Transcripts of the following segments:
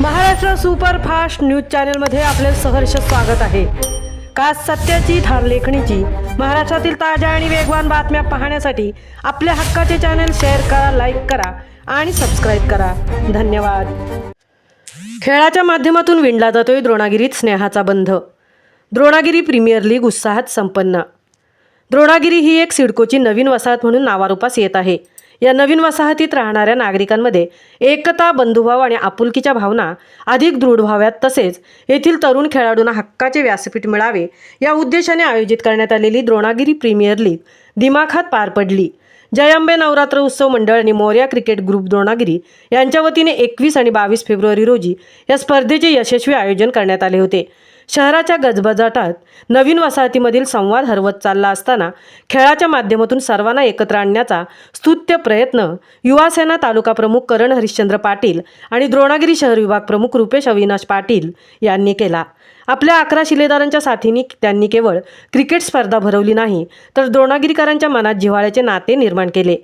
Maharashtra superfast news चॅनलमध्ये आपले सहर्ष स्वागत आहे। खास सत्याची थार लेखणीची महाराष्ट्रातील ताज्या आणि वेगवान बातम्या पाहण्यासाठी आपल्या हक्काचे चॅनल शेअर करा, लाईक करा आणि सबस्क्राइब करा। धन्यवाद। खेळाच्या माध्यमातून विणला जातोय द्रोणागिरीत स्नेहाचा बंध। द्रोणागिरी प्रीमियर लीग उत्साहात संपन्न। द्रोणागिरी ही एक सिडकोची नवीन वसाहत म्हणून नावारूपास येत आहे। या नवीन वसाहतीत राहणाऱ्या नागरिकांमध्ये एकता, बंधुभाव आणि आपुलकीच्या भावना अधिक दृढ व्हाव्यात, तसेच येथील तरुण खेळाडूंना हक्काचे व्यासपीठ मिळावे या उद्देशाने आयोजित करण्यात आलेली द्रोणागिरी प्रीमियर लीग दिमाखात पार पडली। जय अंबे नवरात्र उत्सव मंडळ आणि मोरया क्रिकेट ग्रुप द्रोणागिरी यांच्या वतीने 21 आणि 22 फेब्रुवारी रोजी या स्पर्धेचे यशस्वी आयोजन करण्यात आले होते। शहराच्या गजबजाटात नवीन वसाहतीमधील संवाद हरवत चालला असताना खेळाच्या माध्यमातून सर्वांना एकत्र आणण्याचा स्तुत्य प्रयत्न युवासेना तालुका प्रमुख करण हरिश्चंद्र पाटील आणि द्रोणागिरी शहर विभाग प्रमुख रुपेश अविनाश पाटील यांनी केला। आपल्या 11 शिलेदारांच्या साथीने त्यांनी केवळ क्रिकेट स्पर्धा भरवली नाही, तर द्रोणागिरीकरांच्या मनात जिव्हाळ्याचे नाते निर्माण केले।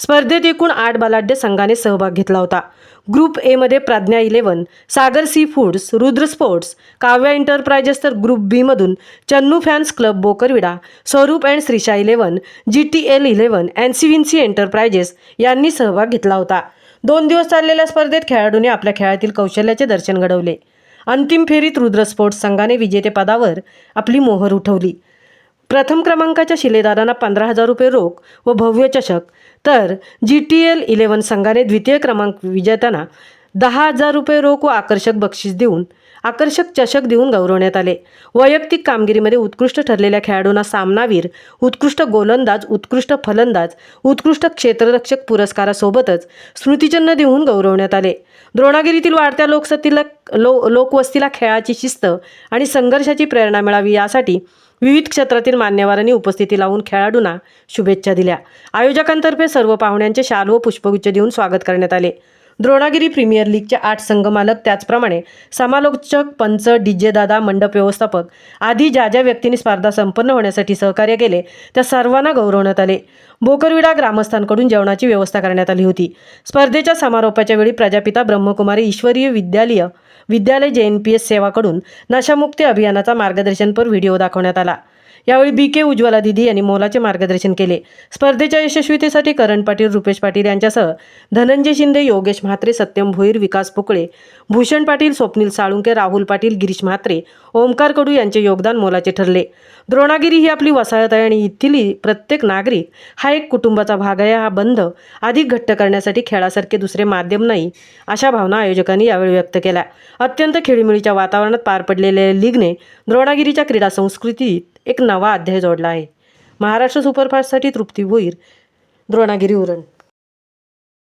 स्पर्धेत एकूण 8 बलाढ्य संघाने सहभाग घेतला होता। ग्रुप ए मध्ये Pragya 11, Sagar sea foods, Rudra sports, Kavya enterprises, तर ग्रुप बी मधून चन्नू फॅन्स क्लब बोकरविडा, Swaroop and Shreesha 11, GTL 11, NCVNC enterprises यांनी सहभाग घेतला होता। 2 दिवस चाललेल्या स्पर्धेत खेळाडूंनी आपल्या खेळातील कौशल्याचे दर्शन घडवले। अंतिम फेरीत रुद्र स्पोर्ट्स संघाने विजेतेपदावर आपली मोहर उठवली। प्रथम क्रमांकाच्या शिलेदारांना 15,000 रुपये रोख व भव्य चषक, तर GTL 11 संघाने द्वितीय क्रमांक विजेत्यांना 10,000 रुपये रोख व आकर्षक चषक देऊन गौरवण्यात आले। वैयक्तिक कामगिरीमध्ये उत्कृष्ट ठरलेल्या खेळाडूंना सामनावीर, उत्कृष्ट गोलंदाज, उत्कृष्ट फलंदाज, उत्कृष्ट क्षेत्ररक्षक पुरस्कारासोबतच स्मृतिचिन्ह देऊन गौरवण्यात आले। द्रोणागिरीतील वाढत्या लोकवस्तीला खेळाची शिस्त आणि संघर्षाची प्रेरणा मिळावी यासाठी विविध क्षेत्रातील मान्यवरांनी उपस्थिती लावून खेळाडूंना शुभेच्छा दिल्या। आयोजकांतर्फे सर्व पाहुण्यांचे शाल व पुष्पगुच्छ देऊन स्वागत करण्यात आले। द्रोणागिरी प्रीमियर लीगचे 8 संघ मालक, त्याचप्रमाणे समालोचक, पंच, DJ दादा, मंडप व्यवस्थापक आदी ज्या व्यक्तींनी स्पर्धा संपन्न होण्यासाठी सहकार्य केले त्या सर्वांना गौरवण्यात आले। बोकरविडा ग्रामस्थांकडून जेवणाची व्यवस्था करण्यात आली होती। स्पर्धेच्या समारोपाच्या वेळी प्रजापिता ब्रह्मकुमारी ईश्वरीय विद्यालय JNPS सेवाकडून नशामुक्ती अभियानाचा मार्गदर्शनपर व्हिडिओ दाखवण्यात आला। यावेळी BK उज्ज्वला दिदी यांनी मोलाचे मार्गदर्शन केले। स्पर्धेच्या यशस्वीतेसाठी करण पाटील, रुपेश पाटील यांच्यासह धनंजय शिंदे, योगेश म्हात्रे, सत्यम भोईर, विकास पोकळे, भूषण पाटील, स्वप्नील साळुंके, राहुल पाटील, गिरीश म्हात्रे, ओमकार कडू यांचे योगदान मोलाचे ठरले। द्रोणागिरी ही आपली वसाहत आहे आणि इथली प्रत्येक नागरिक हा एक कुटुंबाचा भाग आहे। हा बंध अधिक घट्ट करण्यासाठी खेळासारखे दुसरे माध्यम नाही, अशा भावना आयोजकांनी यावेळी व्यक्त केल्या। अत्यंत खेळीमेळीच्या वातावरणात पार पडलेल्या लीगने द्रोणागिरीच्या क्रीडा संस्कृतीत एक नवा अध्याय जोडला आहे। महाराष्ट्र सुपरफास्टसाठी तृप्ती भोईर, द्रोणागिरी उरण।